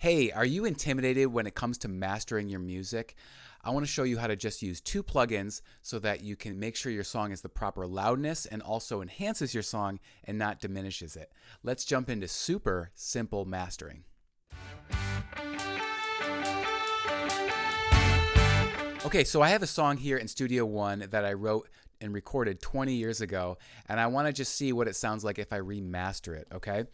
Hey, are you intimidated when it comes to mastering your music? I want to show you how to just use two plugins so that you can make sure your song is the proper loudness and also enhances your song and not diminishes it. Let's jump into super simple mastering. Okay, so I have a song here in Studio One that I wrote and recorded 20 years ago, and I want to just see what it sounds like if I remaster it, okay?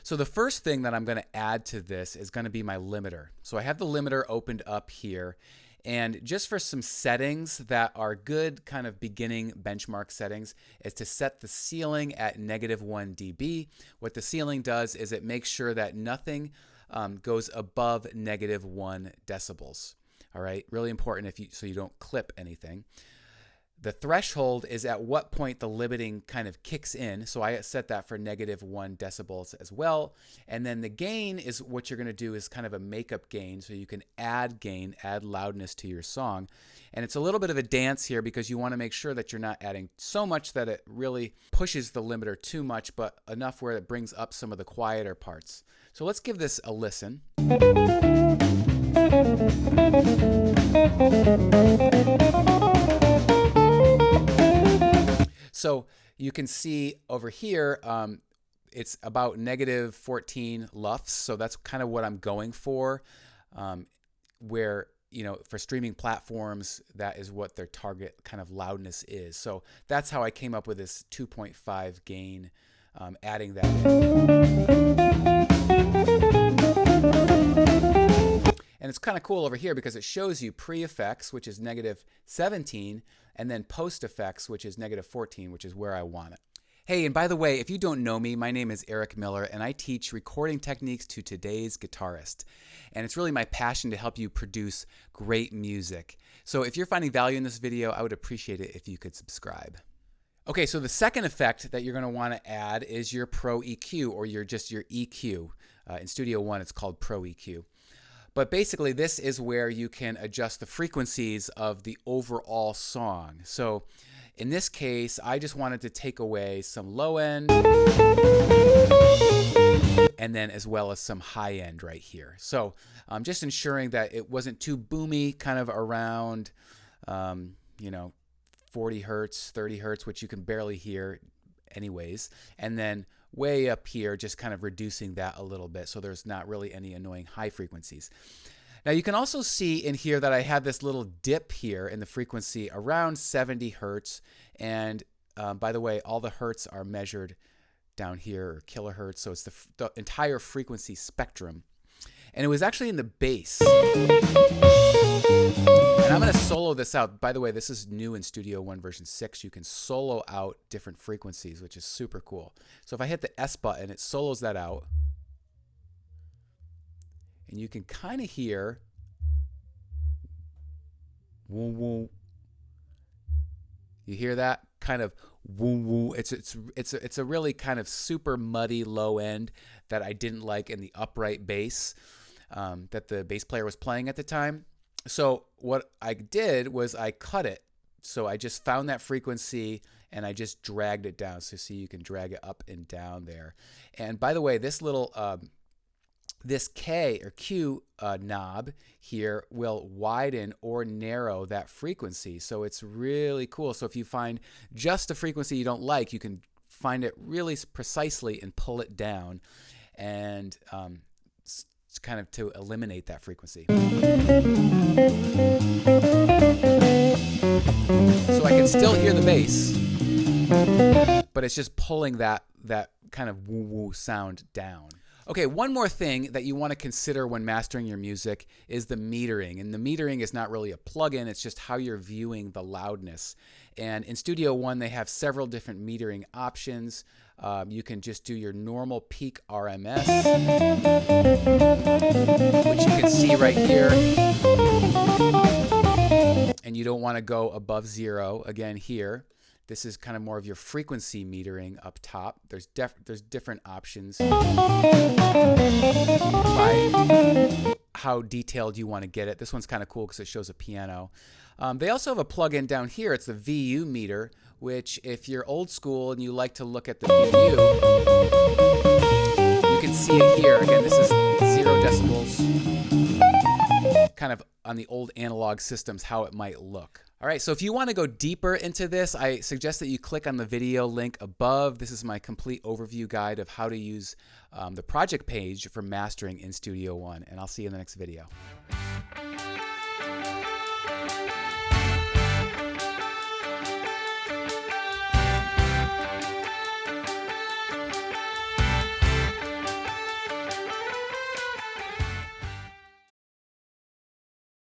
So the first thing that I'm going to add to this is going to be my limiter. So I have the limiter opened up here, and just for some settings that are good kind of beginning benchmark settings is to set the ceiling at -1 dB. What the ceiling does is it makes sure that nothing goes above -1 decibels. All right, really important so you don't clip anything. The threshold is at what point the limiting kind of kicks in. So I set that for -1 decibels as well. And then the gain is what you're going to do is kind of a makeup gain. So you can add gain, add loudness to your song. And it's a little bit of a dance here because you want to make sure that you're not adding so much that it really pushes the limiter too much, but enough where it brings up some of the quieter parts. So let's give this a listen. So you can see over here, it's about -14 lufs. So that's kind of what I'm going for, where, you know, for streaming platforms, that is what their target kind of loudness is. So that's how I came up with this 2.5 gain, adding that in. And it's kind of cool over here because it shows you pre-effects, which is -17, and then post-effects, which is -14, which is where I want it. Hey, and by the way, if you don't know me, my name is Eric Miller, and I teach recording techniques to today's guitarist. And it's really my passion to help you produce great music. So if you're finding value in this video, I would appreciate it if you could subscribe. Okay, so the second effect that you're going to want to add is your Pro EQ, or your EQ. In Studio One, it's called Pro EQ. But basically, this is where you can adjust the frequencies of the overall song. So in this case, I just wanted to take away some low end and then as well as some high end right here. So just ensuring that it wasn't too boomy, kind of around, 40 hertz, 30 hertz, which you can barely hear anyways. And then way up here, just kind of reducing that a little bit so there's not really any annoying high frequencies. Now you can also see in here that I have this little dip here in the frequency around 70 hertz. And by the way, all the hertz are measured down here, or kilohertz, so it's the entire frequency spectrum. And it was actually in the bass. And I'm going to solo this out. By the way, this is new in Studio One version 6. You can solo out different frequencies, which is super cool. So if I hit the S button, it solos that out. And you can kind of hear woo woo. You hear that kind of woo woo. It's a really kind of super muddy low end that I didn't like in the upright bass that the bass player was playing at the time. So what I did was I cut it. So I just found that frequency and I just dragged it down. So see, you can drag it up and down there. And by the way, this little this K or Q knob here will widen or narrow that frequency. So it's really cool. So if you find just a frequency you don't like, you can find it really precisely and pull it down, and it's kind of to eliminate that frequency. So I can still hear the bass, but it's just pulling that kind of woo-woo sound down. Okay, one more thing that you want to consider when mastering your music is the metering. And the metering is not really a plugin, it's just how you're viewing the loudness. And in Studio One, they have several different metering options. You can just do your normal peak RMS, which you can see right here. And you don't want to go above 0 again here. This is kind of more of your frequency metering up top. There's different options by how detailed you want to get it. This one's kind of cool because it shows a piano. They also have a plugin down here. It's the VU meter, which if you're old school and you like to look at the VU, you can see it here. Again, this is 0 decibels, kind of on the old analog systems, how it might look. All right, so if you want to go deeper into this, I suggest that you click on the video link above. This is my complete overview guide of how to use the project page for mastering in Studio One, and I'll see you in the next video.